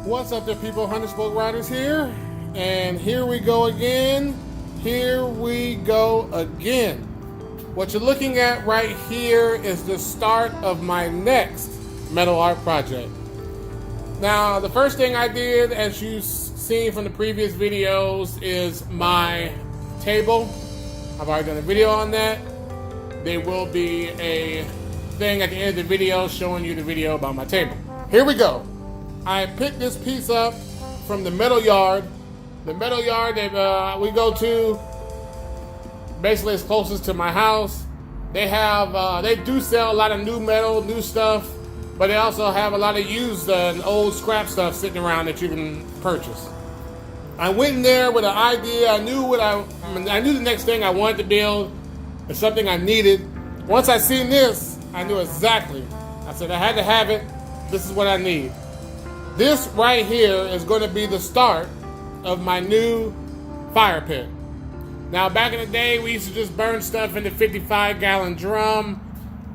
What's up there, people? Hunter Spoke Riders here, and here we go again. Here we go again. What you're looking at right here is the start of my next metal art project. Now, the first thing I did, as you've seen from the previous videos, is my table. I've already done a video on that. There will be a thing at the end of the video showing you the video about my table. Here we go. I picked this piece up from the metal yard. The metal yard that we go to, basically is closest to my house. They have, they do sell a lot of new metal, new stuff, but they also have a lot of used and old scrap stuff sitting around that you can purchase. I went in there with an idea. I knew the next thing I wanted to build is something I needed. Once I seen this, I knew exactly. I said I had to have it. This is what I need. This right here is going to be the start of my new fire pit. Now, back in the day, we used to just burn stuff in the 55-gallon drum.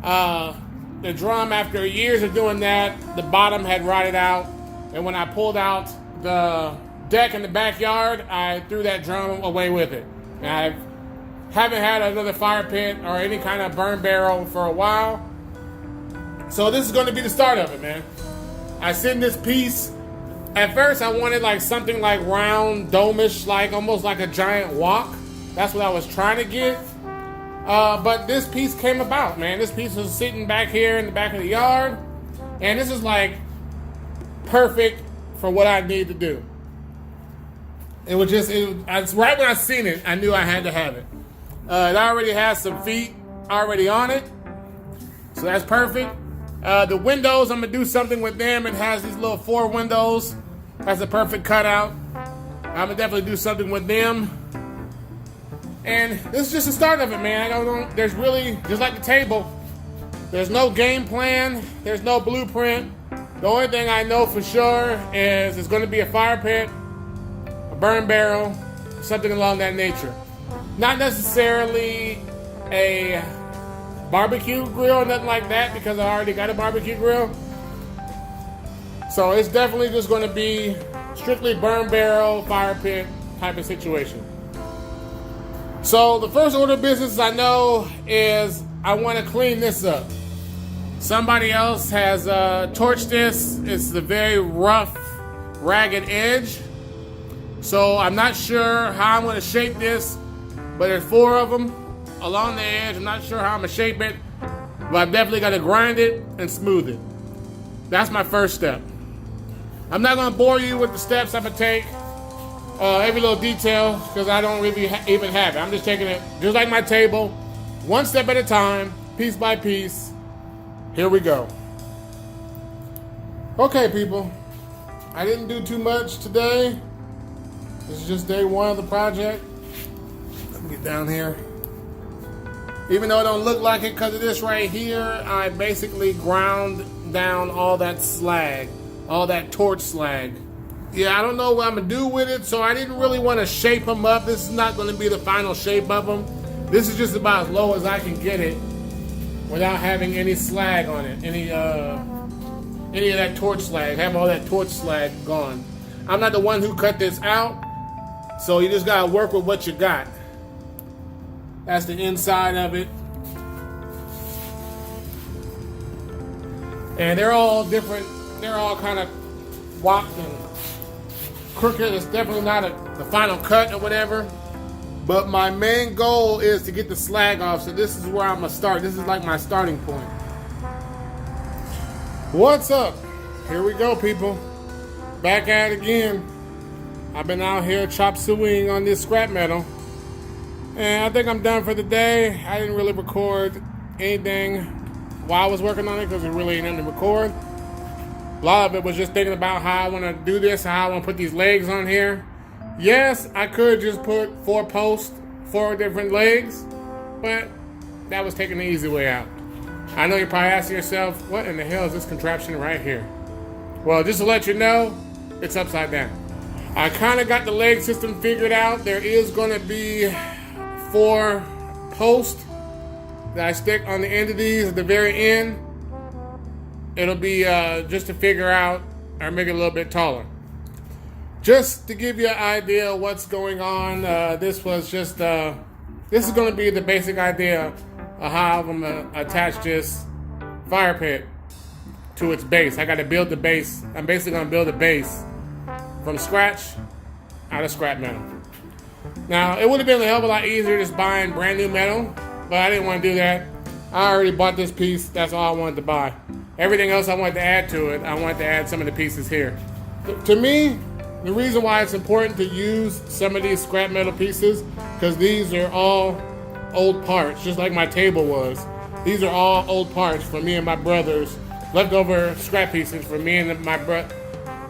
The drum, after years of doing that, the bottom had rotted out. And when I pulled out the deck in the backyard, I threw that drum away with it. And I haven't had another fire pit or any kind of burn barrel for a while. So this is going to be the start of it, man. I seen this piece. At first, I wanted like something like round, dome-ish, like almost like a giant wok. That's what I was trying to get. But this piece came about, man. This piece was sitting back here in the back of the yard, and this is like perfect for what I need to do. It was right when I seen it, I knew I had to have it. It already has some feet already on it, so that's perfect. The windows, I'm gonna do something with them. It has these little 4 windows. That's a perfect cutout. I'm gonna definitely do something with them. And this is just the start of it, man. There's really, just like the table, there's no game plan, there's no blueprint. The only thing I know for sure is it's gonna be a fire pit, a burn barrel, something along that nature. Not necessarily a barbecue grill or nothing like that, because I already got a barbecue grill. So it's definitely just going to be strictly burn barrel, fire pit type of situation. So the first order of business I know is I want to clean this up. Somebody else has torched this. It's the very rough, ragged edge. So I'm not sure how I'm going to shape this, but there's 4 of them along the edge. I'm not sure how I'm gonna shape it, but I've definitely got to grind it and smooth it. That's my first step. I'm not gonna bore you with the steps I'm gonna take, every little detail, because I don't really even have it. I'm just taking it just like my table, one step at a time, piece by piece. Here we go. Okay, people, I didn't do too much today. This is just day 1 of the project. Let me get down here. Even though it don't look like it because of this right here, I basically ground down all that slag, all that torch slag. Yeah, I don't know what I'm going to do with it, so I didn't really want to shape them up. This is not going to be the final shape of them. This is just about as low as I can get it without having any slag on it, any of that torch slag, have all that torch slag gone. I'm not the one who cut this out, so you just got to work with what you got. That's the inside of it. And they're all different. They're all kind of whopped and crooked. It's definitely not the final cut or whatever. But my main goal is to get the slag off. So this is where I'm going to start. This is like my starting point. What's up? Here we go, people. Back at it again. I've been out here chop sueying on this scrap metal. And I think I'm done for the day. I didn't really record anything while I was working on it because it really ain't nothing to record. A lot of it was just thinking about how I want to do this, how I want to put these legs on here. Yes, I could just put 4 posts, 4 different legs, but that was taking the easy way out. I know you're probably asking yourself, what in the hell is this contraption right here? Well, just to let you know, it's upside down. I kind of got the leg system figured out. There is going to be 4 posts that I stick on the end of these at the very end. It'll be just to figure out or make it a little bit taller. Just to give you an idea of what's going on, this was just, this is going to be the basic idea of how I'm going to attach this fire pit to its base. I got to build the base. I'm basically going to build a base from scratch out of scrap metal. Now, it would have been a hell of a lot easier just buying brand new metal, but I didn't want to do that. I already bought this piece. That's all I wanted to buy. Everything else I wanted to add to it, I wanted to add some of the pieces here. To me, the reason why it's important to use some of these scrap metal pieces, because these are all old parts, just like my table was. These are all old parts for me and my brothers, leftover scrap pieces for me and my brother.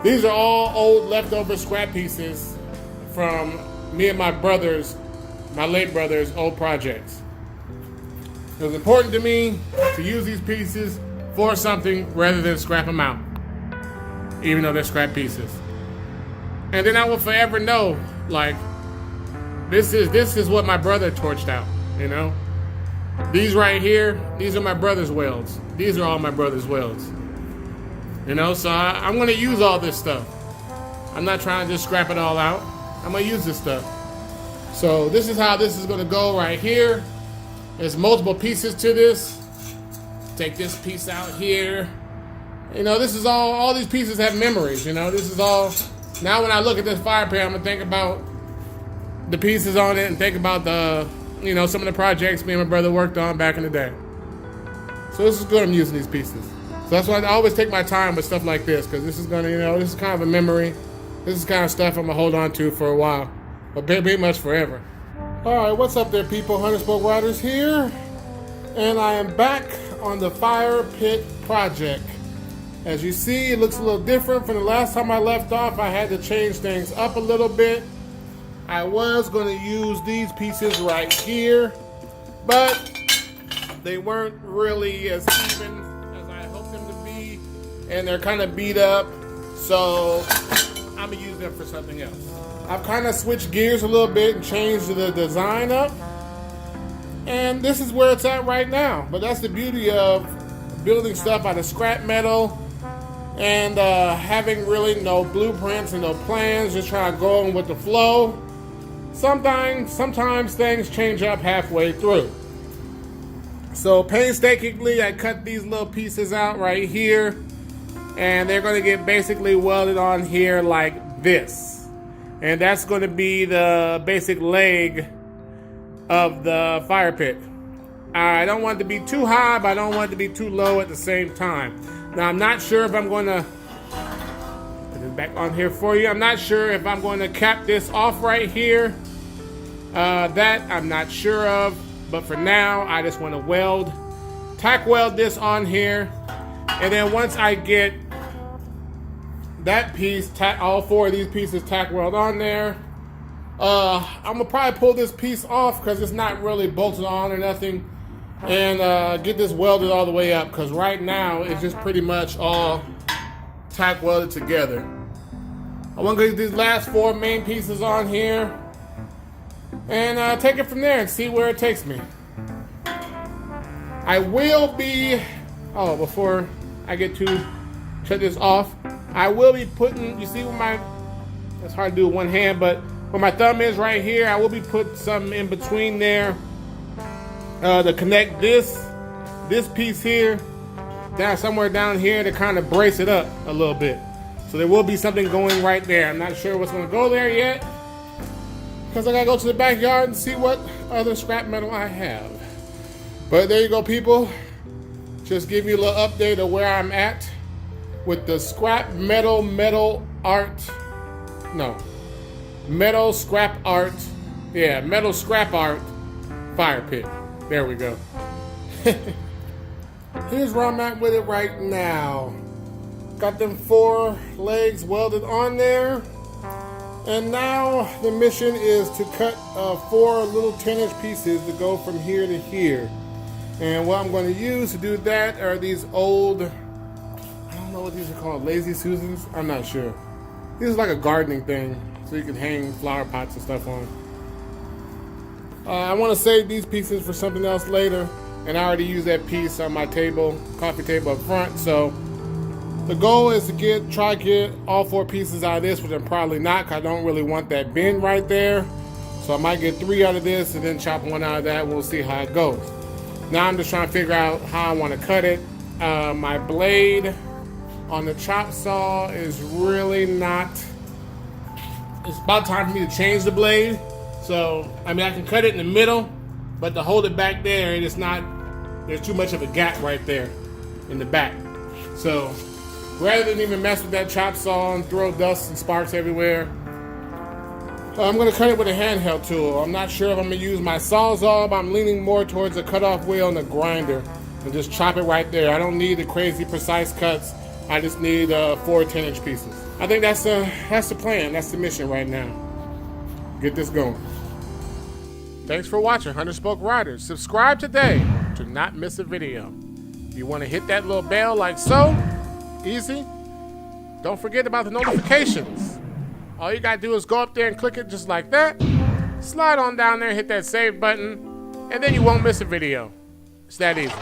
These are all old leftover scrap pieces from me and my brothers, my late brothers' old projects. It was important to me to use these pieces for something rather than scrap them out, even though they're scrap pieces. And then I will forever know, like, this is what my brother torched out, you know? These right here, these are my brother's welds. These are all my brother's welds. You know, so I'm gonna use all this stuff. I'm not trying to just scrap it all out. I'm gonna use this stuff. So this is how this is gonna go right here. There's multiple pieces to this. Take this piece out here. You know, this is all these pieces have memories, you know. This is all, now when I look at this fire pit, I'm gonna think about the pieces on it and think about the, you know, some of the projects me and my brother worked on back in the day. So this is good, I'm using these pieces. So that's why I always take my time with stuff like this, because this is gonna, you know, this is kind of a memory. This is kind of stuff I'm gonna hold on to for a while, but pretty much forever. All right, what's up there, people? Hunter Spoke Riders here, and I am back on the fire pit project. As you see, it looks a little different from the last time I left off. I had to change things up a little bit. I was going to use these pieces right here, but they weren't really as even as I hoped them to be, and they're kind of beat up, so I'm going to use them for something else. I've kind of switched gears a little bit and changed the design up, and this is where it's at right now. But that's the beauty of building stuff out of scrap metal and having really no blueprints and no plans, just trying to go on with the flow. Sometimes things change up halfway through. So painstakingly, I cut these little pieces out right here, and they're going to get basically welded on here like this. And that's going to be the basic leg of the fire pit. I don't want it to be too high, but I don't want it to be too low at the same time. Now, I'm not sure if I'm going to put it back on here for you. I'm not sure if I'm going to cap this off right here. That I'm not sure of. But for now, I just want to tack weld this on here. And then once I get that piece, all four of these pieces tack weld on there, I'm gonna probably pull this piece off because it's not really bolted on or nothing, and get this welded all the way up, because right now it's just pretty much all tack welded together. I want to get these last four main pieces on here and take it from there and see where it takes me. I will be, before I get to shut this off, I will be putting, you see where it's hard to do with one hand, but where my thumb is right here, I will be putting something in between there to connect this piece here down somewhere down here to kind of brace it up a little bit. So there will be something going right there. I'm not sure what's going to go there yet, because I got to go to the backyard and see what other scrap metal I have. But there you go, people. Just give you a little update of where I'm at with the scrap metal scrap art fire pit. There we go. Here's where I'm at with it right now. Got them four legs welded on there, and now the mission is to cut four little 10-inch pieces to go from here to here. And what I'm going to use to do that are these old, I don't know what these are called, Lazy Susans? I'm not sure. This is like a gardening thing, so you can hang flower pots and stuff on. I want to save these pieces for something else later, and I already used that piece on my table, coffee table up front, so The goal is to try to get all 4 pieces out of this, which I'm probably not, because I don't really want that bend right there. So I might get 3 out of this and then chop 1 out of that. We'll see how it goes. Now I'm just trying to figure out how I want to cut it. My blade on the chop saw is really not. It's about time for me to change the blade. So, I mean, I can cut it in the middle, but to hold it back there, it's not, there's too much of a gap right there in the back. So, rather than even mess with that chop saw and throw dust and sparks everywhere, I'm gonna cut it with a handheld tool. I'm not sure if I'm gonna use my Sawzall, but I'm leaning more towards a cutoff wheel and a grinder and just chop it right there. I don't need the crazy precise cuts. I just need 4 10-inch pieces. I think that's the plan. That's the mission right now. Get this going. Thanks for watching Hunter Spoke Riders. Subscribe today to not miss a video. If you want to hit that little bell like so, easy. Don't forget about the notifications. All you gotta do is go up there and click it just like that. Slide on down there, hit that save button, and then you won't miss a video. It's that easy.